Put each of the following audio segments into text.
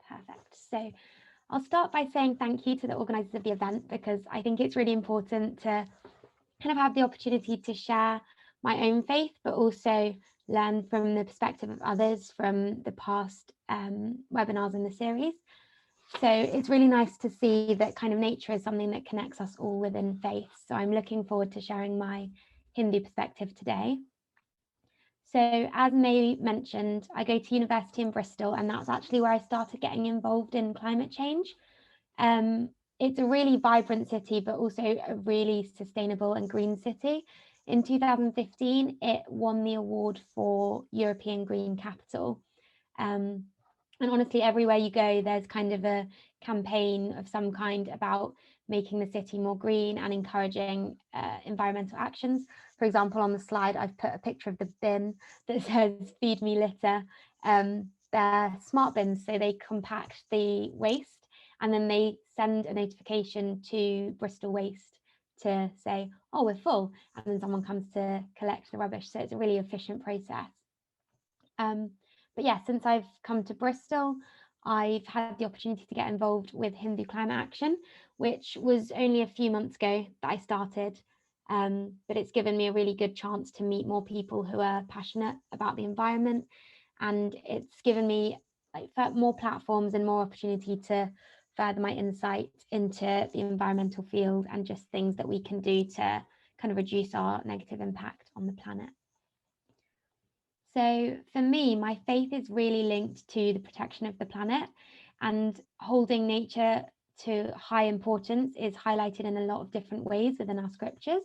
Perfect. So I'll start by saying thank you to the organisers of the event, because I think it's really important to kind of have the opportunity to share my own faith, but also learn from the perspective of others from the past webinars in the series. So it's really nice to see that kind of nature is something that connects us all within faith. So I'm looking forward to sharing my Hindu perspective today. So as May mentioned, I go to university in Bristol, and that's actually where I started getting involved in climate change. It's a really vibrant city, but also a really sustainable and green city. In 2015, it won the award for European Green Capital. And honestly, everywhere you go, there's kind of a campaign of some kind about making the city more green and encouraging environmental actions. For example, on the slide, I've put a picture of the bin that says "Feed me litter." They're smart bins, so they compact the waste, and then they send a notification to Bristol Waste to say, "Oh, we're full," and then someone comes to collect the rubbish. So it's a really efficient process. But yeah, since I've come to Bristol, I've had the opportunity to get involved with Hindu Climate Action, which was only a few months ago that I started. But it's given me a really good chance to meet more people who are passionate about the environment. And it's given me more platforms and more opportunity to further my insight into the environmental field and just things that we can do to kind of reduce our negative impact on the planet. So for me, my faith is really linked to the protection of the planet, and holding nature to high importance is highlighted in a lot of different ways within our scriptures.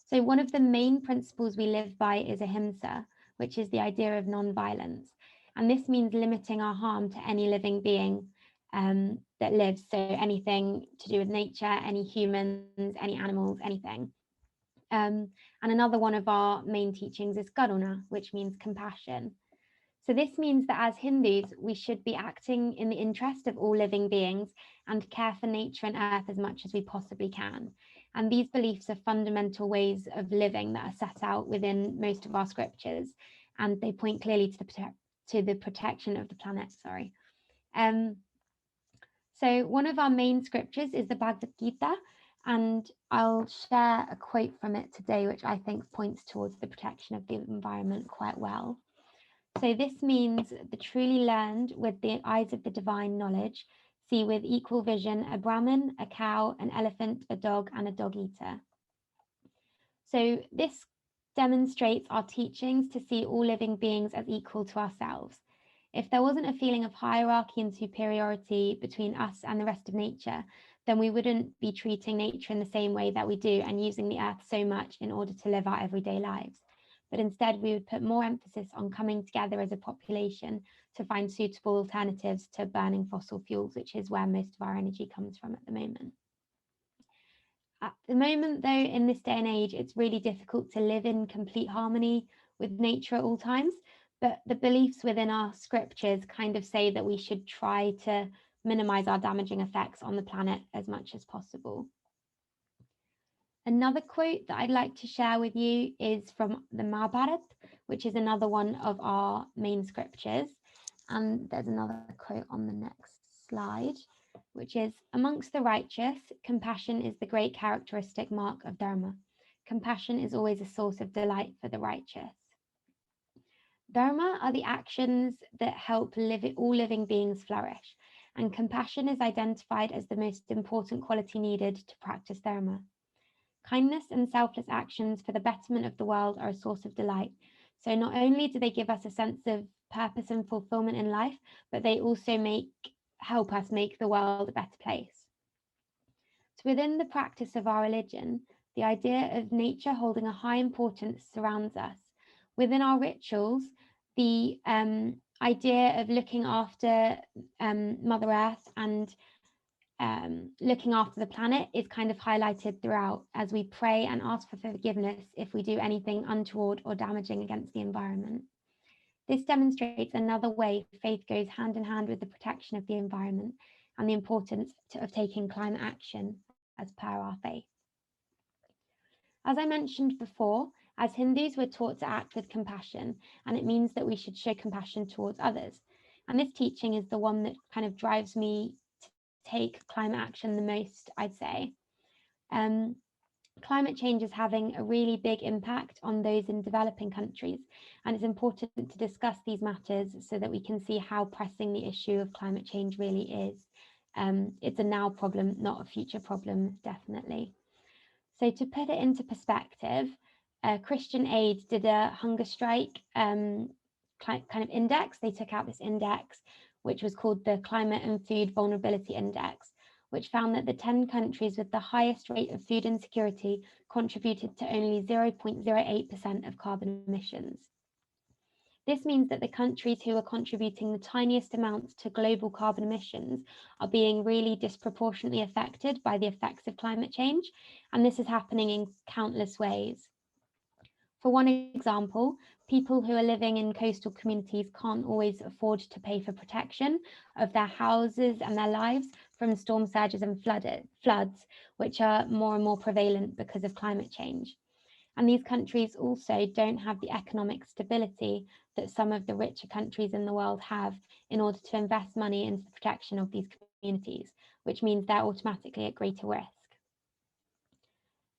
So one of the main principles we live by is ahimsa, which is the idea of non-violence. And this means limiting our harm to any living being that lives. So anything to do with nature, any humans, any animals, anything. And another one of our main teachings is karuna, which means compassion. So this means that as Hindus, we should be acting in the interest of all living beings and care for nature and earth as much as we possibly can. And these beliefs are fundamental ways of living that are set out within most of our scriptures, and they point clearly to the protection of the planet. So one of our main scriptures is the Bhagavad Gita, and I'll share a quote from it today, which I think points towards the protection of the environment quite well. So this means the truly learned with the eyes of the divine knowledge see with equal vision a Brahmin, a cow, an elephant, a dog, and a dog eater. So this demonstrates our teachings to see all living beings as equal to ourselves. If there wasn't a feeling of hierarchy and superiority between us and the rest of nature, then we wouldn't be treating nature in the same way that we do and using the earth so much in order to live our everyday lives. But instead, we would put more emphasis on coming together as a population to find suitable alternatives to burning fossil fuels, which is where most of our energy comes from at the moment. At the moment, though, in this day and age, it's really difficult to live in complete harmony with nature at all times. But the beliefs within our scriptures kind of say that we should try to minimize our damaging effects on the planet as much as possible. Another quote that I'd like to share with you is from the Mahabharata, which is another one of our main scriptures. And there's another quote on the next slide, which is, amongst the righteous, compassion is the great characteristic mark of Dharma. Compassion is always a source of delight for the righteous. Dharma are the actions that help all living beings flourish, and compassion is identified as the most important quality needed to practice Dharma. Kindness and selfless actions for the betterment of the world are a source of delight. So not only do they give us a sense of purpose and fulfillment in life, but they also help us make the world a better place. So within the practice of our religion, the idea of nature holding a high importance surrounds us. Within our rituals, the idea of looking after Mother Earth and looking after the planet is kind of highlighted throughout as we pray and ask for forgiveness if we do anything untoward or damaging against the environment. This demonstrates another way faith goes hand in hand with the protection of the environment and the importance of taking climate action as per our faith. As I mentioned before, as Hindus, we're taught to act with compassion, and it means that we should show compassion towards others. And this teaching is the one that kind of drives me to take climate action the most, I'd say. Climate change is having a really big impact on those in developing countries, and it's important to discuss these matters so that we can see how pressing the issue of climate change really is. It's a now problem, not a future problem, definitely. So to put it into perspective, Christian Aid did a hunger strike kind of index. They took out this index, which was called the Climate and Food Vulnerability Index, which found that the 10 countries with the highest rate of food insecurity contributed to only 0.08% of carbon emissions. This means that the countries who are contributing the tiniest amounts to global carbon emissions are being really disproportionately affected by the effects of climate change, and this is happening in countless ways. For one example, people who are living in coastal communities can't always afford to pay for protection of their houses and their lives from storm surges and floods, which are more and more prevalent because of climate change. And these countries also don't have the economic stability that some of the richer countries in the world have in order to invest money into the protection of these communities, which means they're automatically at greater risk.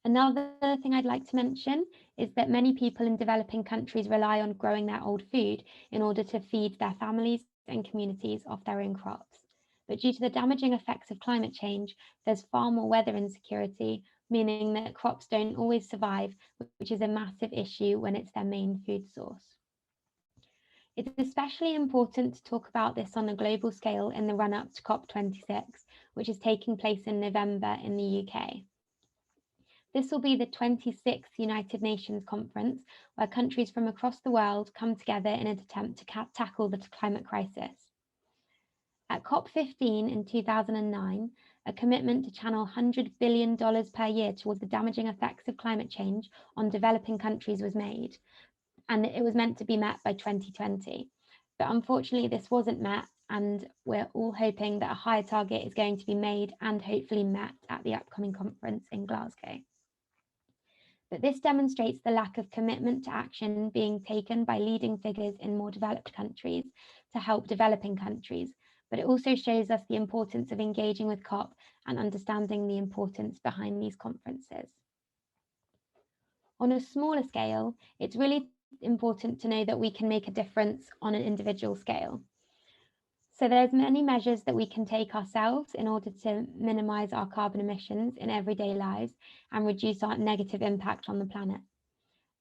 Another thing I'd like to mention is that many people in developing countries rely on growing their old food in order to feed their families and communities off their own crops. But due to the damaging effects of climate change, there's far more weather insecurity, meaning that crops don't always survive, which is a massive issue when it's their main food source. It's especially important to talk about this on a global scale in the run-up to COP26, which is taking place in November in the UK. This will be the 26th United Nations conference, where countries from across the world come together in an attempt to tackle the climate crisis. At COP15 in 2009, a commitment to channel $100 billion per year towards the damaging effects of climate change on developing countries was made, and it was meant to be met by 2020. But unfortunately, this wasn't met, and we're all hoping that a higher target is going to be made and hopefully met at the upcoming conference in Glasgow. But this demonstrates the lack of commitment to action being taken by leading figures in more developed countries to help developing countries. But it also shows us the importance of engaging with COP and understanding the importance behind these conferences. On a smaller scale, it's really important to know that we can make a difference on an individual scale. So there's many measures that we can take ourselves in order to minimize our carbon emissions in everyday lives and reduce our negative impact on the planet.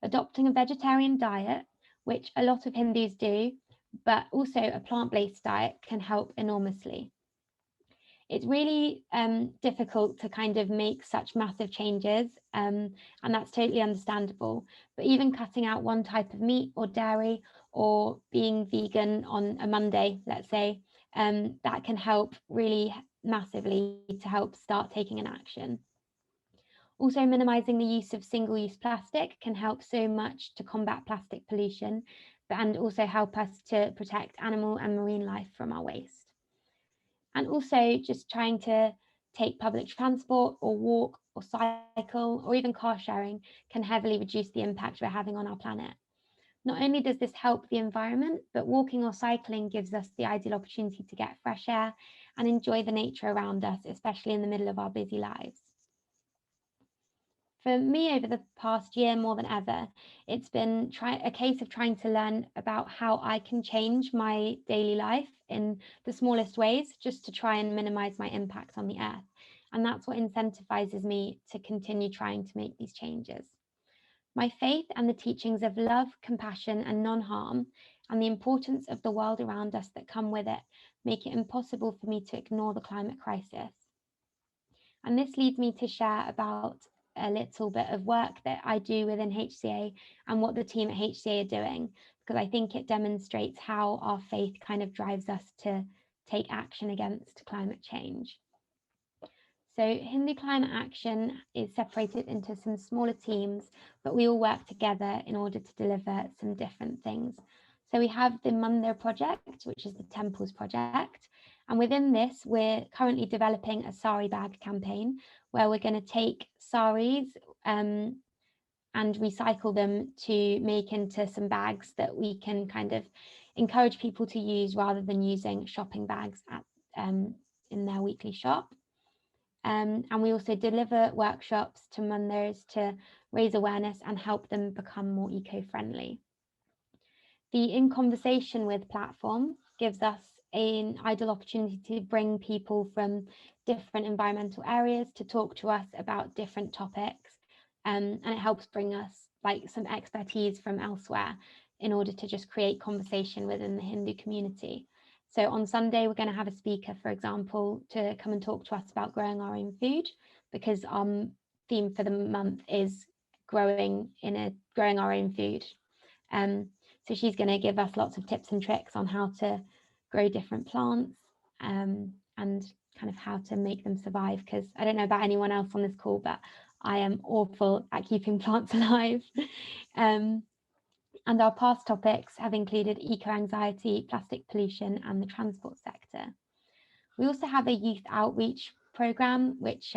Adopting a vegetarian diet, which a lot of Hindus do, but also a plant-based diet can help enormously. It's really difficult to kind of make such massive changes, and that's totally understandable. But even cutting out one type of meat or dairy, or being vegan on a Monday, let's say, that can help really massively to help start taking an action. Also, minimizing the use of single-use plastic can help so much to combat plastic pollution, and also help us to protect animal and marine life from our waste. And also just trying to take public transport or walk or cycle or even car sharing can heavily reduce the impact we're having on our planet. Not only does this help the environment, but walking or cycling gives us the ideal opportunity to get fresh air and enjoy the nature around us, especially in the middle of our busy lives. For me, over the past year more than ever, it's been a case of trying to learn about how I can change my daily life in the smallest ways, just to try and minimize my impact on the earth. And that's what incentivizes me to continue trying to make these changes. My faith and the teachings of love, compassion, and non-harm, and the importance of the world around us that come with it, make it impossible for me to ignore the climate crisis. And this leads me to share about a little bit of work that I do within HCA and what the team at HCA are doing, because I think it demonstrates how our faith kind of drives us to take action against climate change. So Hindu Climate Action is separated into some smaller teams, but we all work together in order to deliver some different things. So we have the Mandir project, which is the temples project. And within this, we're currently developing a sari bag campaign where we're going to take saris and recycle them to make into some bags that we can kind of encourage people to use rather than using shopping bags at, in their weekly shop. And we also deliver workshops to mandirs to raise awareness and help them become more eco-friendly. The In Conversation With platform gives us an ideal opportunity to bring people from different environmental areas to talk to us about different topics, and it helps bring us like some expertise from elsewhere in order to just create conversation within the Hindu community. So on Sunday, we're going to have a speaker, for example, to come and talk to us about growing our own food, because our theme for the month is growing our own food. So she's going to give us lots of tips and tricks on how to grow different plants, and kind of how to make them survive, because I don't know about anyone else on this call, but I am awful at keeping plants alive. And our past topics have included eco-anxiety, plastic pollution, and the transport sector. We also have a youth outreach programme, which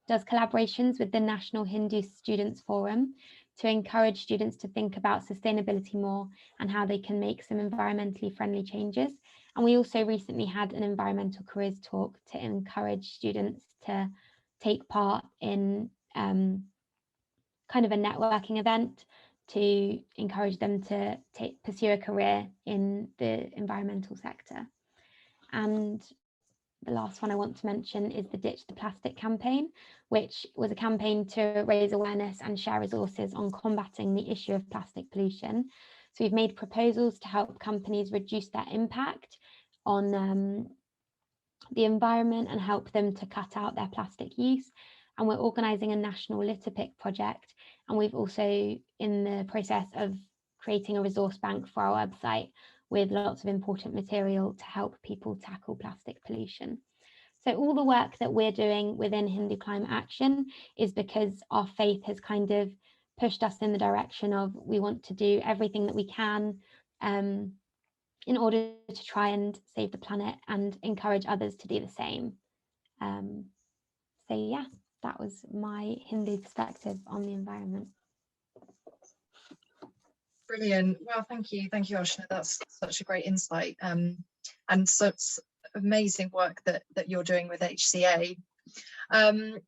does collaborations with the National Hindu Students Forum to encourage students to think about sustainability more and how they can make some environmentally friendly changes. And we also recently had an environmental careers talk to encourage students to take part in kind of a networking event to encourage them to pursue a career in the environmental sector. And the last one I want to mention is the Ditch the Plastic campaign, which was a campaign to raise awareness and share resources on combating the issue of plastic pollution. So we've made proposals to help companies reduce their impact on the environment and help them to cut out their plastic use. And we're organising a national litter pick project. And we've also in the process of creating a resource bank for our website with lots of important material to help people tackle plastic pollution. So all the work that we're doing within Hindu Climate Action is because our faith has kind of pushed us in the direction of we want to do everything that we can in order to try and save the planet and encourage others to do the same. So yeah, that was my Hindu perspective on the environment. Brilliant. Well, thank you, Aashna. That's such a great insight, and such amazing work that you're doing with HCA.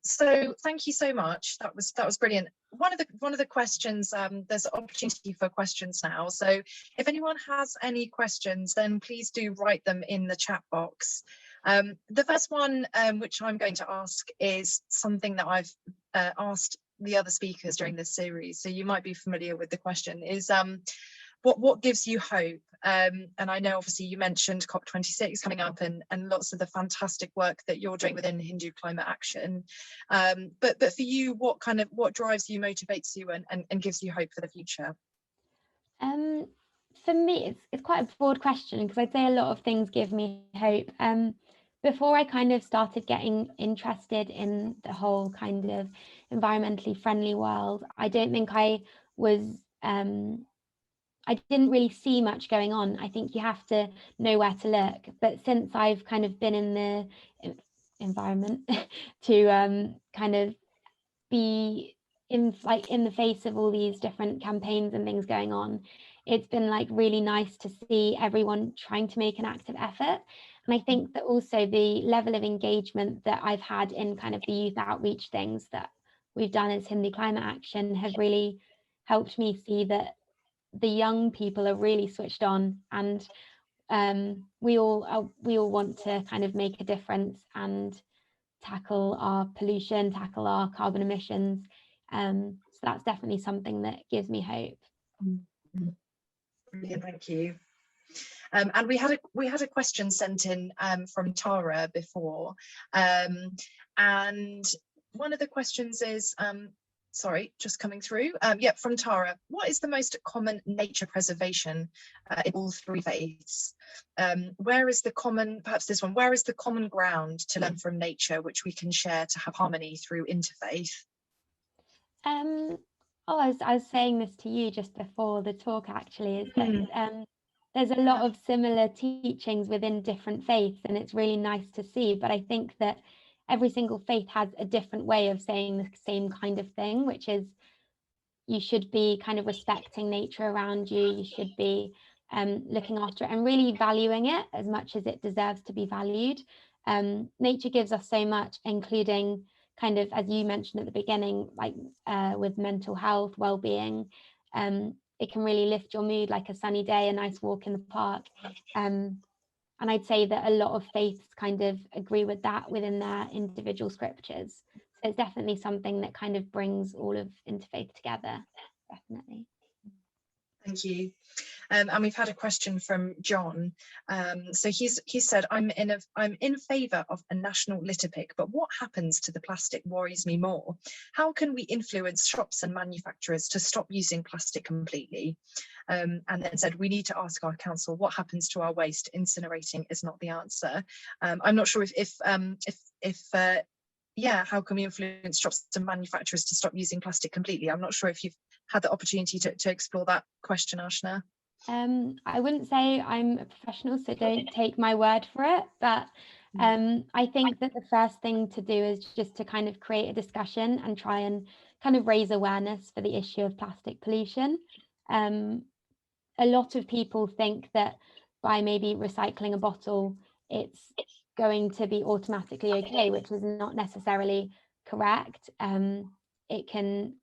So thank you so much. That was brilliant. One of the questions, there's an opportunity for questions now. So if anyone has any questions, then please do write them in the chat box. The first one, which I'm going to ask, is something that I've asked the other speakers during this series, so you might be familiar with the question, is what gives you hope? And I know obviously you mentioned COP26 coming up and lots of the fantastic work that you're doing within Hindu Climate Action, but for you, what drives you, motivates you, and gives you hope for the future? For me, it's quite a broad question, because I'd say a lot of things give me hope. Before I kind of started getting interested in the whole kind of environmentally friendly world, I don't think I was, I didn't really see much going on. I think you have to know where to look. But since I've kind of been in the environment to kind of be in the face of all these different campaigns and things going on, it's been like really nice to see everyone trying to make an active effort. And I think that also the level of engagement that I've had in kind of the youth outreach things that we've done as Hindu Climate Action have really helped me see that the young people are really switched on, and we all want to kind of make a difference and tackle our pollution, tackle our carbon emissions. So that's definitely something that gives me hope. Brilliant, thank you. And we had a question sent in from Tara before, and one of the questions is, sorry, just coming through. Yep, from Tara. What is the most common nature preservation in all three faiths? Where is the common, perhaps this one, where is the common ground to learn from nature, which we can share to have harmony through interfaith? I was saying this to you just before the talk, actually, is that there's a lot of similar teachings within different faiths, and it's really nice to see. But I think that every single faith has a different way of saying the same kind of thing, which is you should be kind of respecting nature around you. You should be looking after it and really valuing it as much as it deserves to be valued. Nature gives us so much, including kind of, as you mentioned at the beginning, like with mental health, well-being. It can really lift your mood, like a sunny day, a nice walk in the park. And I'd say that a lot of faiths kind of agree with that within their individual scriptures. So it's definitely something that kind of brings all of Interfaith together, definitely. Thank you. And we've had a question from John. So he said, I'm in favour of a national litter pick, but what happens to the plastic worries me more. How can we influence shops and manufacturers to stop using plastic completely? And then said, we need to ask our council what happens to our waste. Incinerating is not the answer. I'm not sure yeah, how can we influence shops and manufacturers to stop using plastic completely? I'm not sure if you've had the opportunity to explore that question, Aashna. I wouldn't say I'm a professional, so don't take my word for it, but I think that the first thing to do is just to kind of create a discussion and try and kind of raise awareness for the issue of plastic pollution. A lot of people think that by maybe recycling a bottle, it's going to be automatically okay, which is not necessarily correct. It can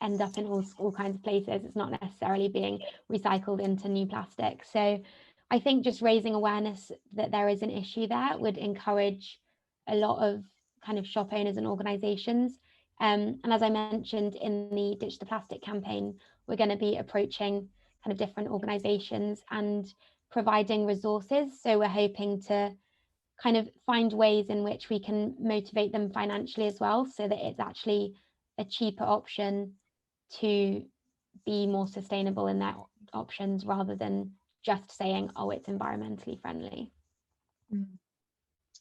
end up in all kinds of places. It's not necessarily being recycled into new plastic. So I think just raising awareness that there is an issue there would encourage a lot of kind of shop owners and organizations. And as I mentioned in the Ditch the Plastic campaign, we're going to be approaching kind of different organizations and providing resources. So we're hoping to kind of find ways in which we can motivate them financially as well, so that it's actually a cheaper option to be more sustainable in their options rather than just saying, oh, it's environmentally friendly.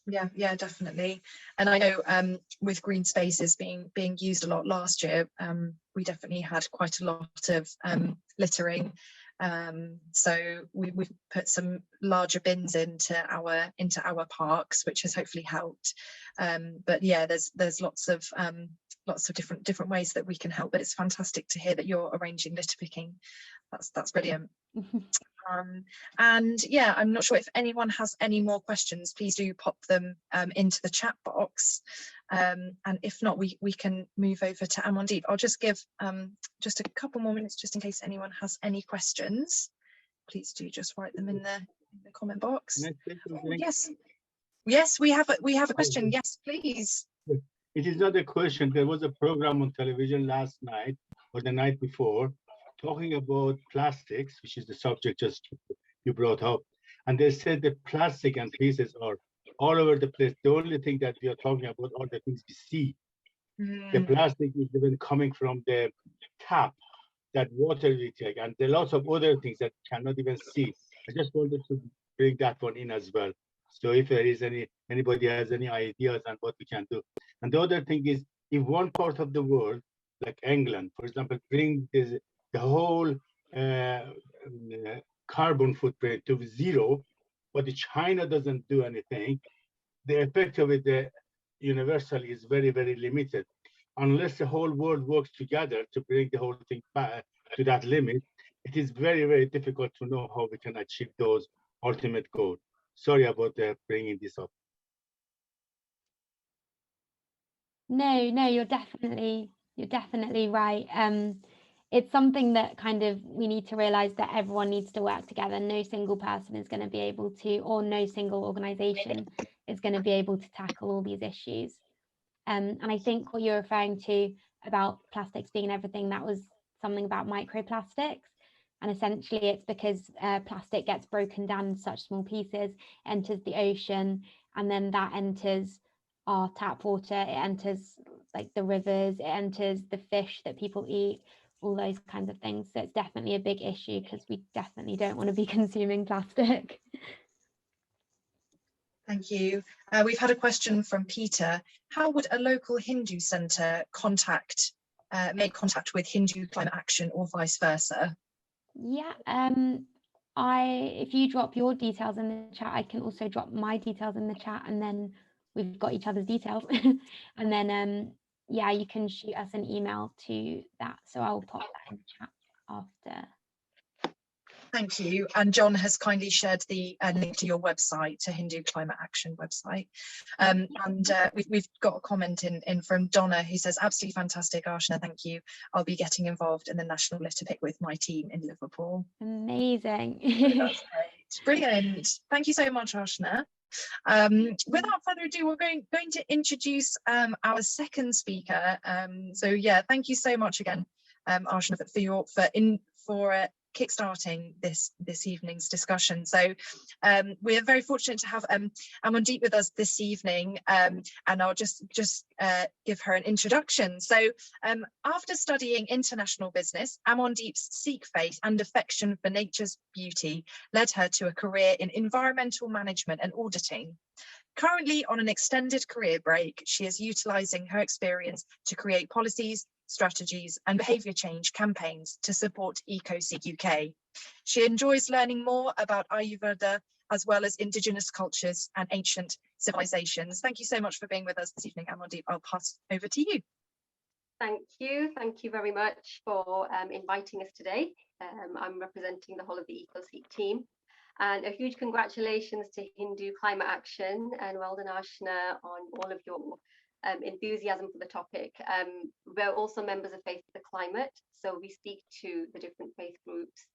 Yeah, definitely. And I know with green spaces being used a lot last year, we definitely had quite a lot of littering. So we've put some larger bins into our parks, which has hopefully helped. But yeah, there's lots of different ways that we can help. But it's fantastic to hear that you're arranging litter picking. That's brilliant. And yeah, I'm not sure if anyone has any more questions. Please do pop them into the chat box. And if not, we can move over to Amandeep. I'll just give just a couple more minutes just in case anyone has any questions. Please do just write them in the comment box. Oh, yes, we have a question. Yes, please. It is not a question. There was a program on television last night or the night before talking about plastics, which is the subject just you brought up. And they said the plastic and pieces are all over the place. The only thing that we are talking about are the things we see. The plastic is even coming from the tap, that water we take, and there are lots of other things that cannot even see. I just wanted to bring that one in as well. So if there is anybody has any ideas on what we can do. And the other thing is, if one part of the world, like England, for example, bring the whole carbon footprint to zero, but China doesn't do anything, the effect of it universally is very, very limited. Unless the whole world works together to bring the whole thing back to that limit, it is very, very difficult to know how we can achieve those ultimate goals. Sorry about bringing this up. No, you're definitely right. It's something that kind of we need to realize that everyone needs to work together. No single person is going to be able to, or no single organization is going to be able to tackle all these issues. And I think what you're referring to about plastics being everything, that was something about microplastics. And essentially it's because plastic gets broken down in such small pieces, enters the ocean, and then that enters our tap water, it enters like the rivers, it enters the fish that people eat, all those kinds of things. So it's definitely a big issue because we definitely don't want to be consuming plastic. Thank you. We've had a question from Peter. How would a local Hindu centre make contact with Hindu Climate Action or vice versa? Yeah, if you drop your details in the chat, I can also drop my details in the chat, and then we've got each other's details. And then yeah, you can shoot us an email to that, so I'll pop that in the chat after. Thank you. And John has kindly shared the link to your website, to Hindu Climate Action website. We've got a comment in from Donna who says, absolutely fantastic, Aashna, thank you. I'll be getting involved in the National Litter Pick with my team in Liverpool. Amazing. That's great. Brilliant. Thank you so much, Aashna. Without further ado, we're going to introduce our second speaker. So yeah, thank you so much again, Aashna, for kickstarting this evening's discussion. So we're very fortunate to have Amandeep with us this evening, and I'll just give her an introduction. So after studying international business, Amandeep's Sikh faith and affection for nature's beauty led her to a career in environmental management and auditing. Currently on an extended career break, she is utilising her experience to create policies, strategies and behaviour change campaigns to support EcoSikh UK. She enjoys learning more about Ayurveda as well as Indigenous cultures and ancient civilizations. Thank you so much for being with us this evening, Amandeep. I'll pass over to you. Thank you very much for inviting us today. I'm representing the whole of the EcoSikh team. And a huge congratulations to Hindu Climate Action, and well done, Aashna, on all of your enthusiasm for the topic. We're also members of Faith for the Climate, so we speak to the different faith groups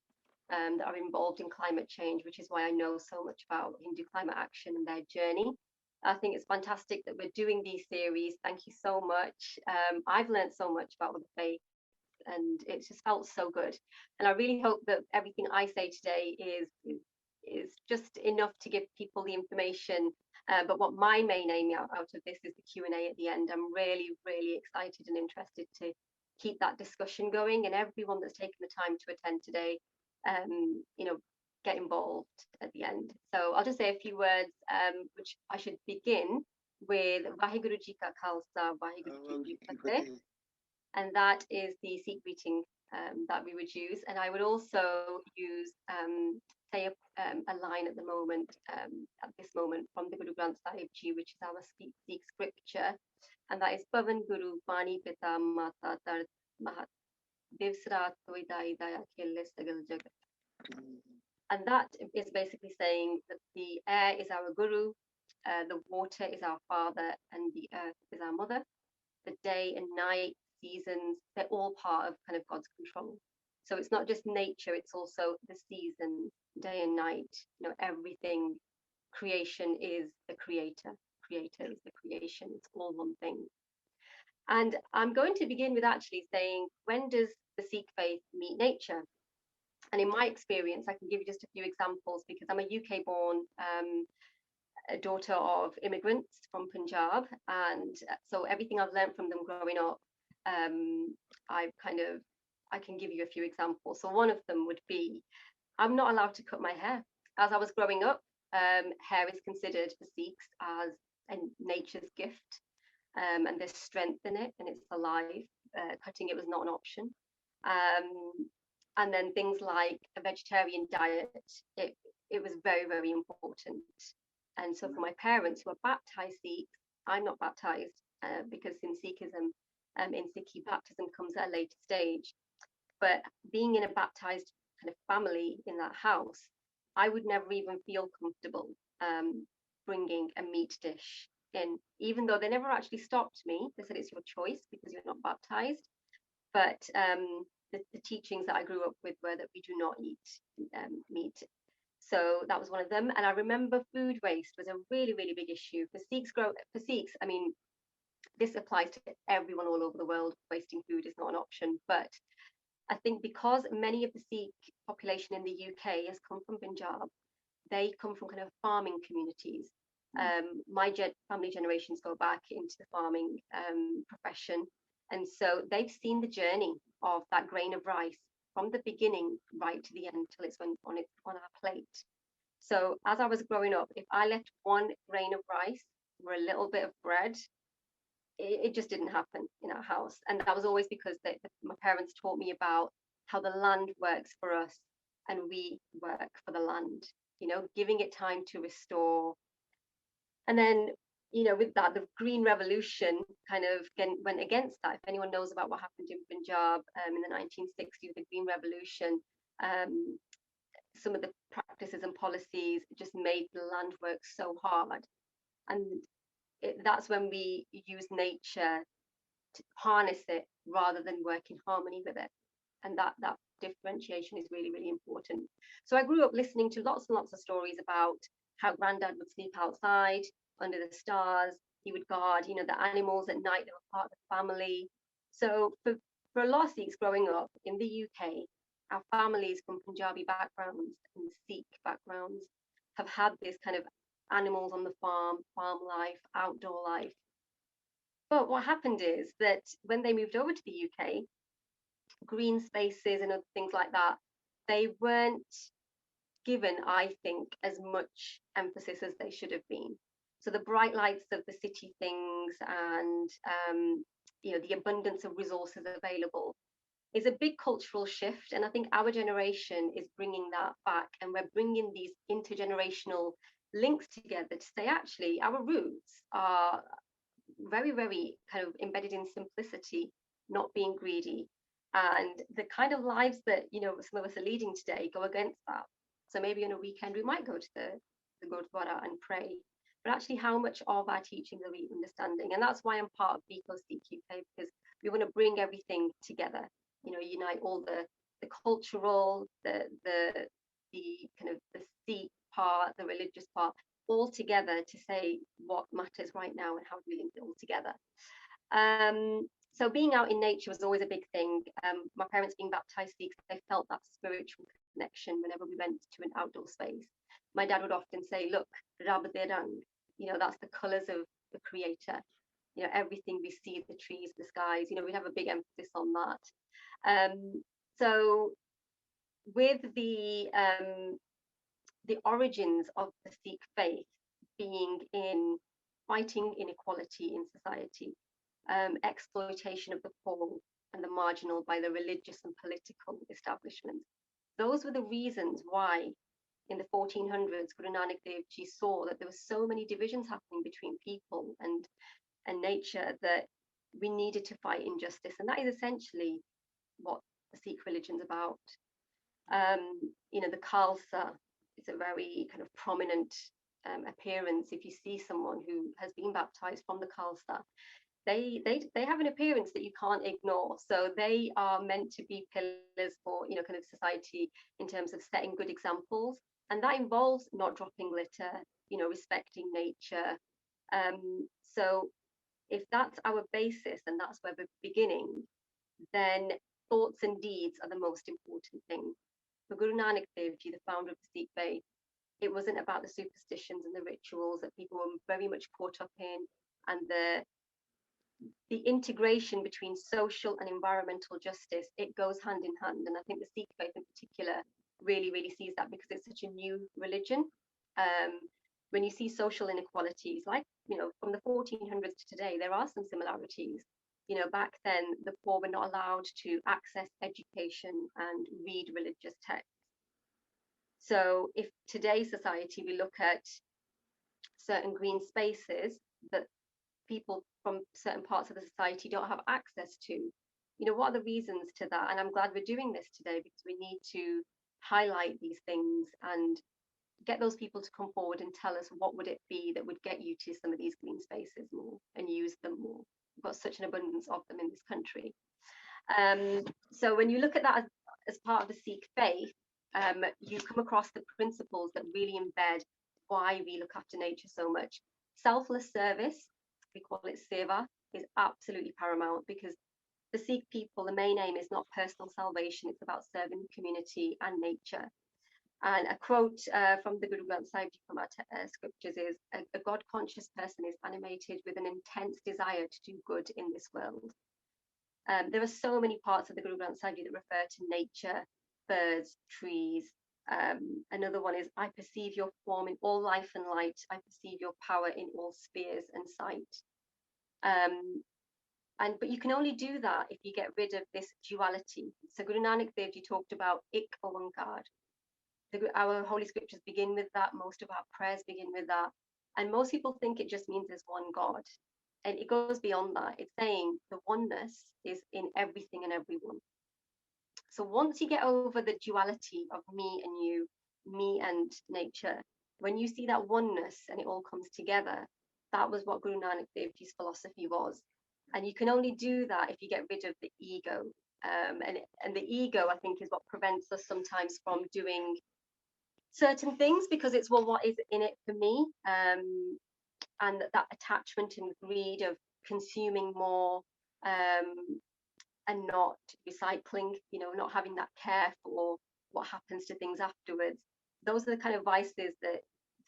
that are involved in climate change, which is why I know so much about Hindu Climate Action and their journey. I think it's fantastic that we're doing these series. Thank you so much. I've learned so much about the faith, and it just felt so good. And I really hope that everything I say today is just enough to give people the information. But what my main aim out of this is the Q&A at the end. I'm really excited and interested to keep that discussion going, and everyone that's taken the time to attend today, get involved at the end. So I'll just say a few words, which I should begin with Vaheguru Ji Ka Khalsa, Vaheguru Ji Ki Fateh, and that is the Sikh greeting that we would use. And I would also use say a line at this moment from the Guru Granth Sahib Ji, which is our Sikh scripture, and that is Pavan Guru Bani Pita Mata Tar Mahat Divsrat Dai Daya Khille Sagal Jagat. And that is basically saying that the air is our guru, the water is our father, and the earth is our mother. The day and night, seasons, they're all part of kind of God's control. So it's not just nature, it's also the seasons, day and night, everything. Creation is the creator, creator is the creation, it's all one thing. And I'm going to begin with actually saying, when does the Sikh faith meet nature? And in my experience, I can give you just a few examples, because I'm a UK born daughter of immigrants from Punjab, and so everything I've learned from them growing up, I can give you a few examples. So one of them would be, I'm not allowed to cut my hair. As I was growing up, hair is considered for Sikhs as a nature's gift, and there's strength in it, and it's alive. Cutting it was not an option. And then things like a vegetarian diet, it was very important. And so for my parents who are baptized Sikhs, I'm not baptized because in Sikhism, in Sikhi, baptism comes at a later stage. But being in a baptized kind of family in that house, I would never even feel comfortable bringing a meat dish in, even though they never actually stopped me. They said it's your choice because you're not baptized. But the teachings that I grew up with were that we do not eat meat. So that was one of them. And I remember food waste was a really big issue for Sikhs. I mean, this applies to everyone all over the world. Wasting food is not an option. But I think because many of the Sikh population in the UK has come from Punjab, they come from kind of farming communities. My family generations go back into the farming profession. And so they've seen the journey of that grain of rice from the beginning right to the end till it's on our plate. So as I was growing up, if I left one grain of rice or a little bit of bread, it just didn't happen in our house. And that was always because my parents taught me about how the land works for us and we work for the land, giving it time to restore. And then, with that, the Green Revolution kind of went against that. If anyone knows about what happened in Punjab in the 1960s, the Green Revolution, some of the practices and policies just made the land work so hard. And that's when we use nature to harness it rather than work in harmony with it. And that differentiation is really, really important. So I grew up listening to lots and lots of stories about how granddad would sleep outside under the stars. He would guard, you know, the animals at night. They were part of the family. So for a lot of Sikhs growing up in the UK, our families from Punjabi backgrounds and Sikh backgrounds have had this kind of animals on the farm life, outdoor life. But what happened is that when they moved over to the UK, green spaces and other things like that, they weren't given, I think, as much emphasis as they should have been. So the bright lights of the city things and you know, the abundance of resources available is a big cultural shift. And I think our generation is bringing that back, and we're bringing these intergenerational links together to say, actually, our roots are very, very kind of embedded in simplicity, not being greedy. And the kind of lives that, you know, some of us are leading today go against that. So maybe on a weekend we might go to the Gurdwara and pray, but actually how much of our teachings are we understanding? And that's why I'm part of EcoSikh UK, because we want to bring everything together, you know, unite all the cultural, the kind of the Sikh part, the religious part, all together to say what matters right now and how we link it all together. So being out in nature was always a big thing. My parents being baptized Sikhs, they felt that spiritual connection whenever we went to an outdoor space. My dad would often say, look, Rab de Rang, you know, that's the colors of the creator. You know, everything we see, the trees, the skies, you know, we'd have a big emphasis on that. So with the origins of the Sikh faith being in fighting inequality in society, exploitation of the poor and the marginal by the religious and political establishment. Those were the reasons why in the 1400s, Guru Nanak Dev Ji saw that there were so many divisions happening between people and nature that we needed to fight injustice. And that is essentially what the Sikh religion's about. You know, the Khalsa is a very kind of prominent appearance. If you see someone who has been baptized from the Khalsa, they have an appearance that you can't ignore. So they are meant to be pillars for, you know, kind of society in terms of setting good examples, and that involves not dropping litter, you know, respecting nature. So if that's our basis and that's where we're beginning, then thoughts and deeds are the most important thing. For Guru Nanak Dev Ji, the founder of the Sikh faith, it wasn't about the superstitions and the rituals that people were very much caught up in, and the integration between social and environmental justice. It goes hand in hand, and I think the Sikh faith in particular really, really sees that, because it's such a new religion. When you see social inequalities, like, you know, from the 1400s to today, there are some similarities. You know, back then the poor were not allowed to access education and read religious texts. So if today's society, we look at certain green spaces that people from certain parts of the society don't have access to, you know, what are the reasons to that? And I'm glad we're doing this today, because we need to highlight these things and get those people to come forward and tell us what would it be that would get you to some of these green spaces more and use them more. We've got such an abundance of them in this country. So when you look at that as part of the Sikh faith, you come across the principles that really embed why we look after nature so much. Selfless service, we call it seva, is absolutely paramount, because the Sikh people, the main aim is not personal salvation, it's about serving the community and nature. And a quote from the Guru Granth Sahib Ji from our scriptures is, a God-conscious person is animated with an intense desire to do good in this world. There are so many parts of the Guru Granth Sahib Ji that refer to nature, birds, trees. Another one is, I perceive your form in all life and light. I perceive your power in all spheres and sight. But you can only do that if you get rid of this duality. So Guru Nanak Dev Ji talked about Ik Oankar. Our holy scriptures begin with that. Most of our prayers begin with that. And most people think it just means there's one God. And it goes beyond that. It's saying the oneness is in everything and everyone. So once you get over the duality of me and you, me and nature. When you see that oneness and it all comes together, that was what Guru Nanak Dev Ji's philosophy was. And you can only do that if you get rid of the ego. And the ego, I think, is what prevents us sometimes from doing certain things, because it's, well, what is in it for me? And that attachment and greed of consuming more, and not recycling, not having that care for what happens to things afterwards. Those are the kind of vices that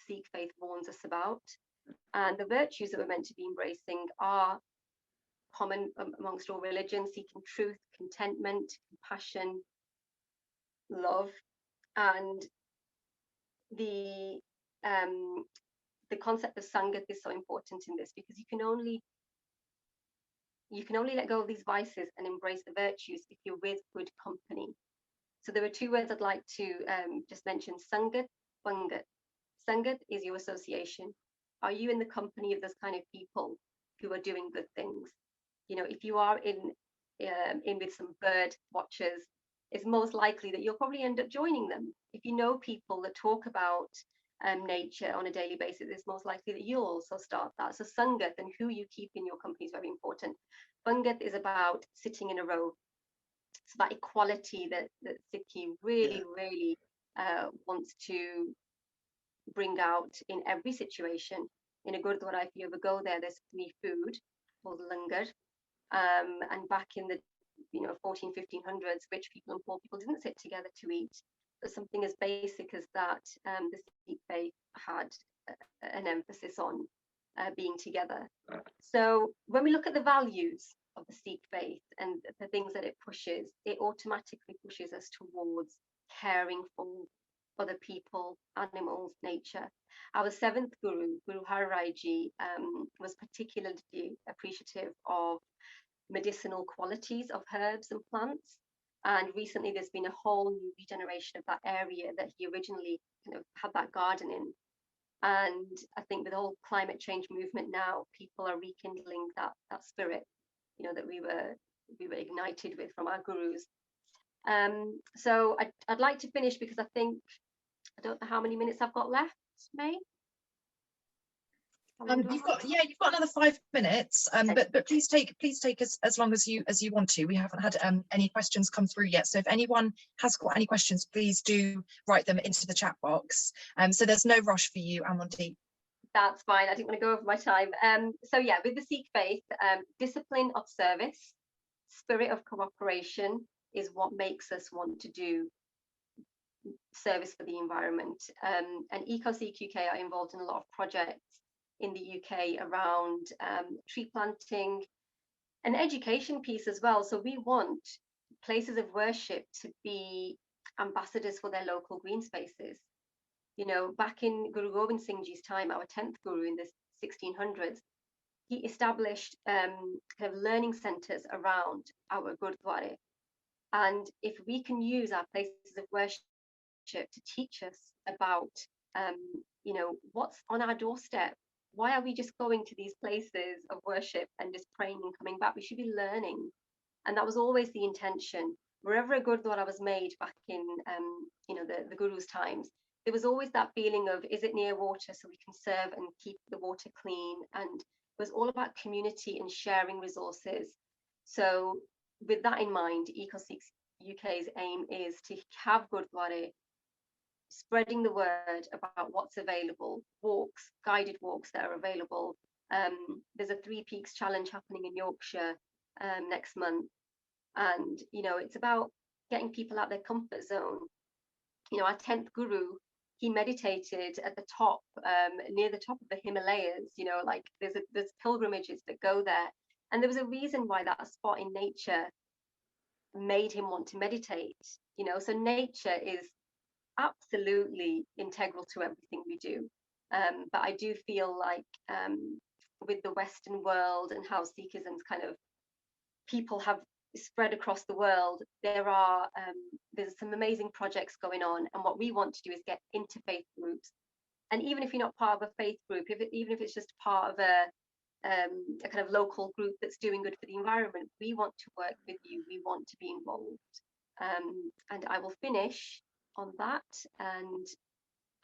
Sikh faith warns us about. And the virtues that we're meant to be embracing are common amongst all religions: seeking truth, contentment, compassion, love. And the concept of Sangat is so important in this, because you can only let go of these vices and embrace the virtues if you're with good company. So there are two words I'd like to just mention: Sangat, Pangat. Sangat is your association. Are you in the company of those kind of people who are doing good things? If you are in with some bird watchers, it's most likely that you'll probably end up joining them. If you know people that talk about nature on a daily basis, it's most likely that you'll also start that. So Sangat and who you keep in your company is very important. Pangat is about sitting in a row. It's that equality that Sikhi really wants to bring out in every situation. In a Gurdwara, if you ever go there, there's free food called langar. And back in the 1500s, rich people and poor people didn't sit together to eat. But something as basic as that, the Sikh faith had an emphasis on being together. So when we look at the values of the Sikh faith and the things that it pushes, it automatically pushes us towards caring for other people, animals, nature. Our seventh Guru, Guru Har Rai Ji, was particularly appreciative of medicinal qualities of herbs and plants. And recently there's been a whole new regeneration of that area that he originally kind of had that garden in. And I think with the whole climate change movement now, people are rekindling that spirit, that we were ignited with from our gurus. So I'd like to finish, because I don't know how many minutes I've got left, May. You've got another 5 minutes, but please take as long as you want to. We haven't had any questions come through yet, so if anyone has got any questions, please do write them into the chat box. So there's no rush for you, Amandeep. That's fine. I didn't want to go over my time. So yeah, with the Sikh faith, discipline of service, spirit of cooperation is what makes us want to do service for the environment. And EcoSikh UK are involved in a lot of projects in the UK around tree planting and education piece as well. So we want places of worship to be ambassadors for their local green spaces. Back in Guru Gobind Singh Ji's time, our 10th Guru in the 1600s, he established kind of learning centres around our Gurdwara. And if we can use our places of worship to teach us about, what's on our doorstep, why are we just going to these places of worship and just praying and coming back? We should be learning. And that was always the intention. Wherever a Gurdwara was made back in, the Guru's times, there was always that feeling of, is it near water so we can serve and keep the water clean? And it was all about community and sharing resources. So with that in mind, EcoSikh UK's aim is to have Gurdwara spreading the word about what's available, walks, guided walks that are available. There's a 3 Peaks challenge happening in Yorkshire next month. And, it's about getting people out their comfort zone. Our 10th Guru, he meditated at the top, near the top of the Himalayas, there's pilgrimages that go there. And there was a reason why that spot in nature made him want to meditate, so nature is absolutely integral to everything we do. But I do feel like with the Western world and how Sikhism's kind of people have spread across the world, there's some amazing projects going on, and what we want to do is get interfaith groups. And even if you're not part of a faith group, even if it's just part of a kind of local group that's doing good for the environment, we want to work with you, we want to be involved. And I will finish on that, and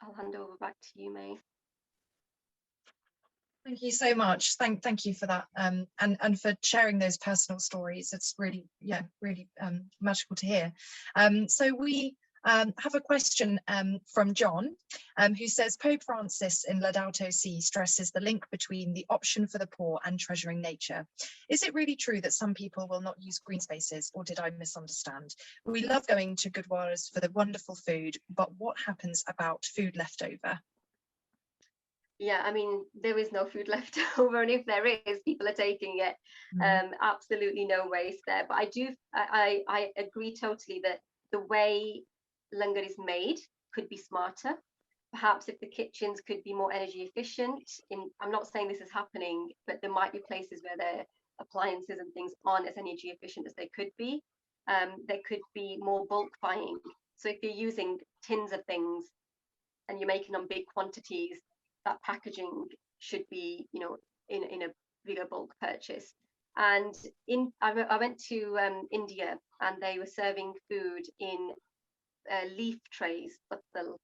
I'll hand over back to you, May. Thank you so much. Thank you for that, and for sharing those personal stories. It's really, yeah, really magical to hear. So we have a question from John, who says Pope Francis in Laudato Si stresses the link between the option for the poor and treasuring nature. Is it really true that some people will not use green spaces, or did I misunderstand? We love going to Gurdwaras for the wonderful food, but what happens about food left over? Yeah, I mean, there is no food left over, and if there is, people are taking it. Absolutely no waste there. But I agree totally that the way langar is made could be smarter. Perhaps if the kitchens could be more energy efficient. I'm not saying this is happening, but there might be places where their appliances and things aren't as energy efficient as they could be. There could be more bulk buying. So if you're using tins of things and you're making them big quantities, that packaging should be, you know, in a bigger bulk purchase. And I went to India, and they were serving food in leaf trays, but the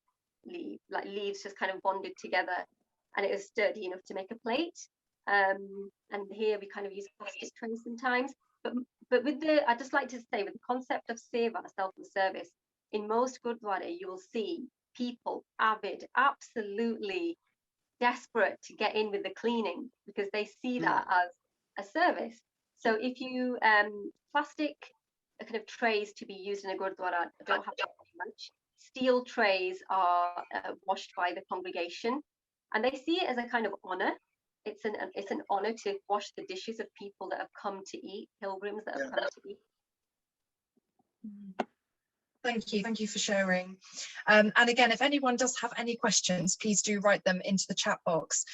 leaves just kind of bonded together, and it was sturdy enough to make a plate. And here we kind of use plastic trays sometimes. But with I'd just like to say, with the concept of seva, self-service, in most Gurdwara you will see people avid, absolutely desperate to get in with the cleaning, because they see that as a service. So if you plastic kind of trays to be used in a Gurdwara don't have to be much. Steel trays are washed by the congregation, and they see it as a kind of honor. It's an honor to wash the dishes of people that have come to eat, pilgrims that have come to eat. Thank you for sharing. And again, if anyone does have any questions, please do write them into the chat box.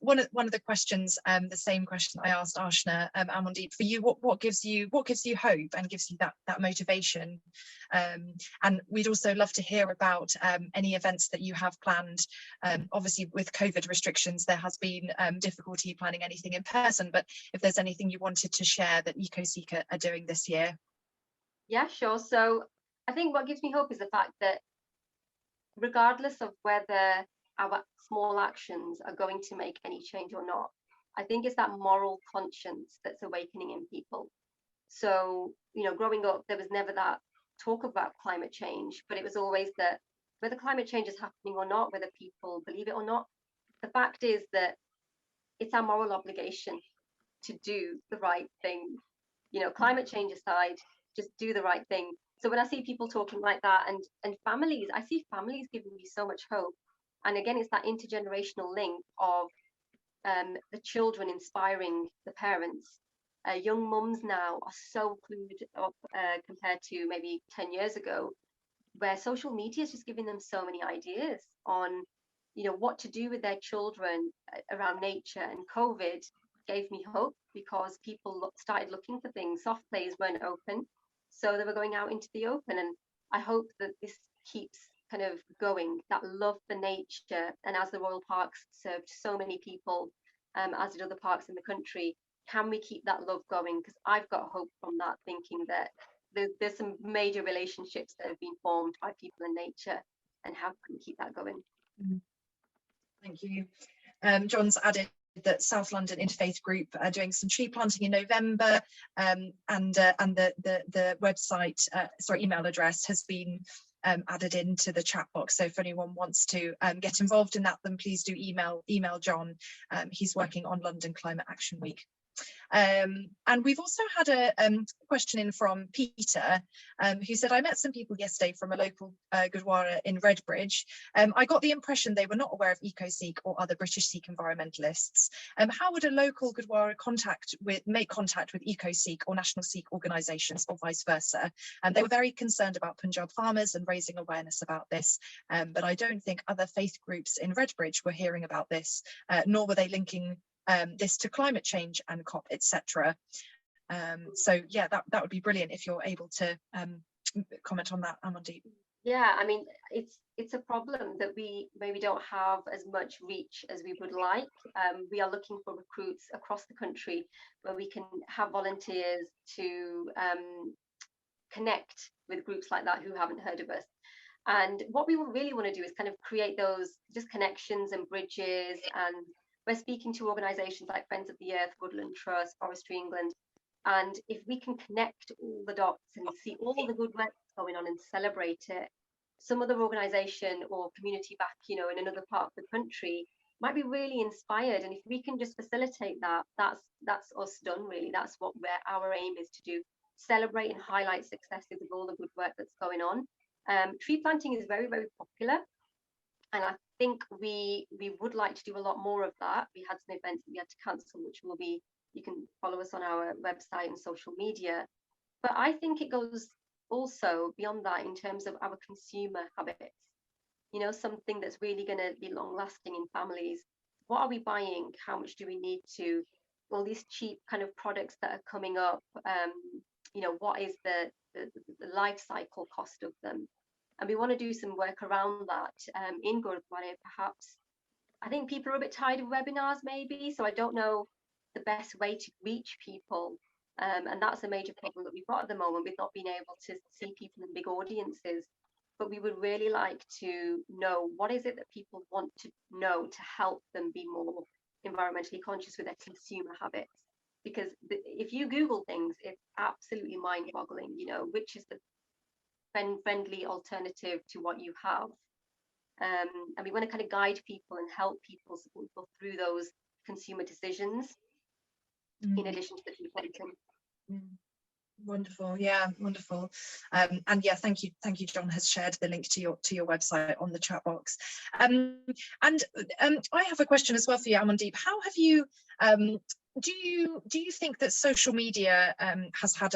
One of the questions, the same question I asked Aashna, Amandeep, for you, what gives you hope and gives you that motivation? And we'd also love to hear about any events that you have planned. Obviously, with COVID restrictions, there has been difficulty planning anything in person, but if there's anything you wanted to share that EcoSikh are doing this year. Yeah, sure. So I think what gives me hope is the fact that regardless of whether our small actions are going to make any change or not, I think it's that moral conscience that's awakening in people. So, you know, growing up, there was never that talk about climate change, but it was always that whether climate change is happening or not, whether people believe it or not, the fact is that it's our moral obligation to do the right thing. You know, climate change aside, just do the right thing. So when I see people talking like that, and families, I see families giving me so much hope. And again, it's that intergenerational link of the children inspiring the parents. Young mums now are so clued up compared to maybe 10 years ago, where social media is just giving them so many ideas on, you know, what to do with their children around nature. And COVID gave me hope because people started looking for things. Soft plays weren't open, so they were going out into the open. And I hope that this keeps kind of going, that love for nature. And as the Royal Parks served so many people, as did other parks in the country, can we keep that love going? Because I've got hope from that, thinking that there's some major relationships that have been formed by people and nature, and how can we keep that going? Thank you. John's added that South London Interfaith group are doing some tree planting in November, and the website, email address has been added into the chat box. So if anyone wants to get involved in that, then please do email John. He's working on London Climate Action Week. And we've also had a question in from Peter, who said, I met some people yesterday from a local Gurdwara in Redbridge. I got the impression they were not aware of EcoSikh or other British Sikh environmentalists. How would a local Gurdwara make contact with EcoSikh or national Sikh organisations, or vice versa? And they were very concerned about Punjab farmers and raising awareness about this. But I don't think other faith groups in Redbridge were hearing about this, nor were they linking this to climate change and COP, etc. So yeah, that would be brilliant if you're able to comment on that, Amandeep. Yeah, I mean, it's a problem that we maybe don't have as much reach as we would like. We are looking for recruits across the country where we can have volunteers to connect with groups like that who haven't heard of us. And what we really want to do is kind of create those just connections and bridges. And we're speaking to organisations like Friends of the Earth, Woodland Trust, Forestry England. And if we can connect all the dots and see all the good work going on and celebrate it, some other organisation or community back, you know, in another part of the country might be really inspired. And if we can just facilitate that, that's us done, really. That's what our aim is to do: celebrate and highlight successes of all the good work that's going on. Tree planting is very, very popular, and I think we would like to do a lot more of that. We had some events that we had to cancel, which will be, you can follow us on our website and social media. But I think it goes also beyond that in terms of our consumer habits. You know, something that's really going to be long lasting in families. What are we buying? How much do we need to? All these cheap kind of products that are coming up, you know, what is the life cycle cost of them? And we want to do some work around that in Gurdwara, perhaps. I think people are a bit tired of webinars, maybe, so I don't know the best way to reach people. And that's a major problem that we've got at the moment. We've not been able to see people in big audiences, but we would really like to know what is it that people want to know to help them be more environmentally conscious with their consumer habits. Because if you Google things, it's absolutely mind-boggling, you know, which is the friendly alternative to what you have. And we want to kind of guide people and help people, support people through those consumer decisions, in addition to the planting. Wonderful, yeah, wonderful. And yeah, thank you. John has shared the link to your website on the chat box. And I have a question as well for you, Amandeep. How have you do you think that social media has had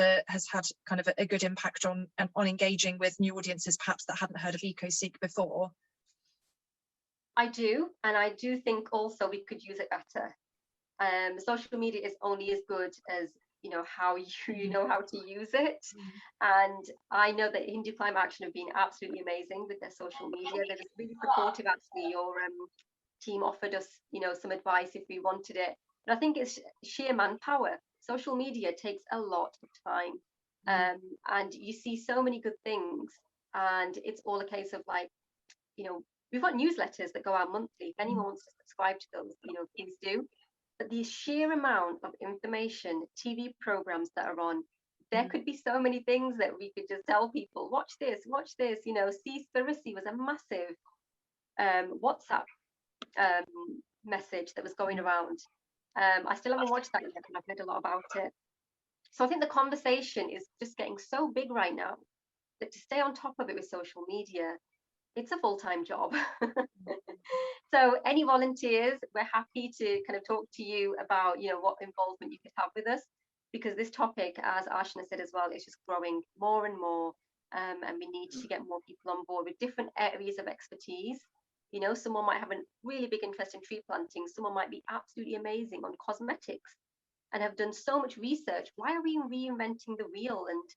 kind of a good impact on engaging with new audiences, perhaps that hadn't heard of EcoSikh before? I do, and I do think also we could use it better. Social media is only as good as, you know, how you know how to use it. And I know that Hindu Climate Action have been absolutely amazing with their social media. They're just really supportive. Actually, your team offered us, you know, some advice if we wanted it. But I think it's sheer manpower. Social media takes a lot of time, and you see so many good things, and it's all a case of, like, you know, we've got newsletters that go out monthly. If anyone wants to subscribe to those, you know, please do. But the sheer amount of information, TV programs that are on, there could be so many things that we could just tell people, watch this, you know. Seaspiracy was a massive WhatsApp message that was going around. I still haven't watched that yet, and I've heard a lot about it. So I think the conversation is just getting so big right now that to stay on top of it with social media, it's a full-time job. So any volunteers, we're happy to kind of talk to you about, you know, what involvement you could have with us, because this topic, as Aashna said as well, is just growing more and more, and we need to get more people on board with different areas of expertise. You know, someone might have a really big interest in tree planting, someone might be absolutely amazing on cosmetics and have done so much research. Why are we reinventing the wheel and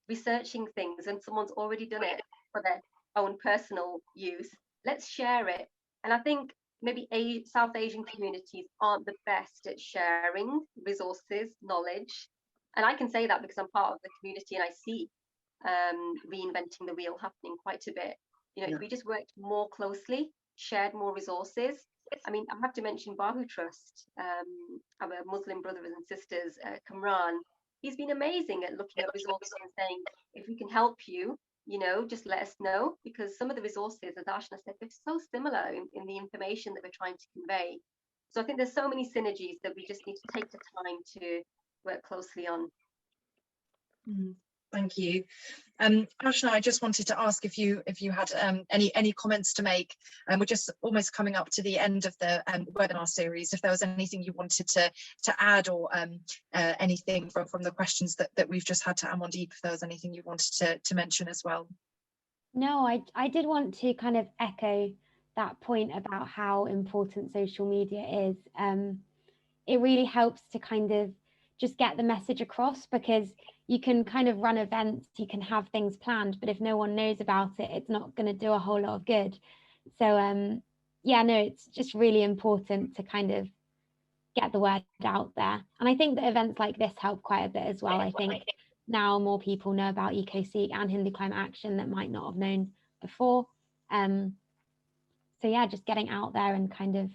researching things when someone's already done it for their own personal use? Let's share it. And I think maybe South Asian communities aren't the best at sharing resources, knowledge. And I can say that because I'm part of the community and I see reinventing the wheel happening quite a bit. You know, if we just worked more closely, shared more resources. I mean, I have to mention Bahu Trust, our Muslim brothers and sisters, Kamran. He's been amazing at looking at resources and saying, if we can help you, you know, just let us know, because some of the resources, as Aashna said, they're so similar in the information that we're trying to convey. So I think there's so many synergies that we just need to take the time to work closely on. Thank you. Aashna, I just wanted to ask if you had any comments to make. We're just almost coming up to the end of the webinar series. If there was anything you wanted to add, or anything from the questions that we've just had to Amandeep, if there was anything you wanted to mention as well. No, I did want to kind of echo that point about how important social media is. It really helps to kind of just get the message across, because you can kind of run events, you can have things planned, but if no one knows about it, it's not going to do a whole lot of good. So yeah, no, it's just really important to kind of get the word out there. And I think that events like this help quite a bit as well. I think now more people know about EcoSikh and Hindu Climate Action that might not have known before. So yeah, just getting out there and kind of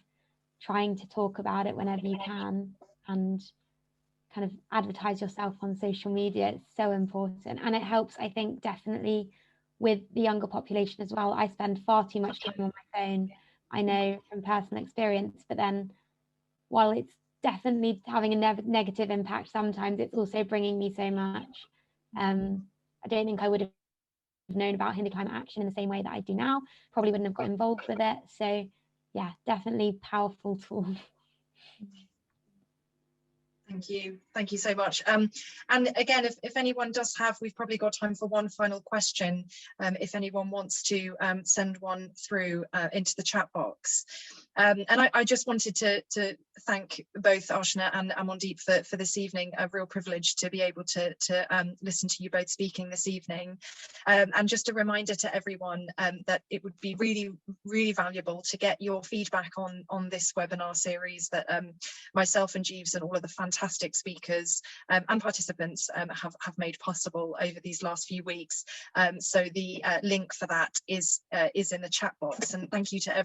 trying to talk about it whenever you can, and kind of advertise yourself on social media. It's so important, and it helps, I think, definitely with the younger population as well. I spend far too much time on my phone, I know from personal experience, but then while it's definitely having a negative impact sometimes, it's also bringing me so much. I don't think I would have known about Hindu climate action in the same way that I do now, probably wouldn't have got involved with it. So yeah, definitely powerful tool. Thank you so much. And again, if anyone does have, we've probably got time for one final question, if anyone wants to send one through into the chat box. And I just wanted to thank both Aashna and Amandeep for this evening. A real privilege to be able to listen to you both speaking this evening. And just a reminder to everyone that it would be really valuable to get your feedback on this webinar series that myself and Jeeves and all of the fantastic speakers and participants have made possible over these last few weeks. So the link for that is in the chat box. And thank you to everyone.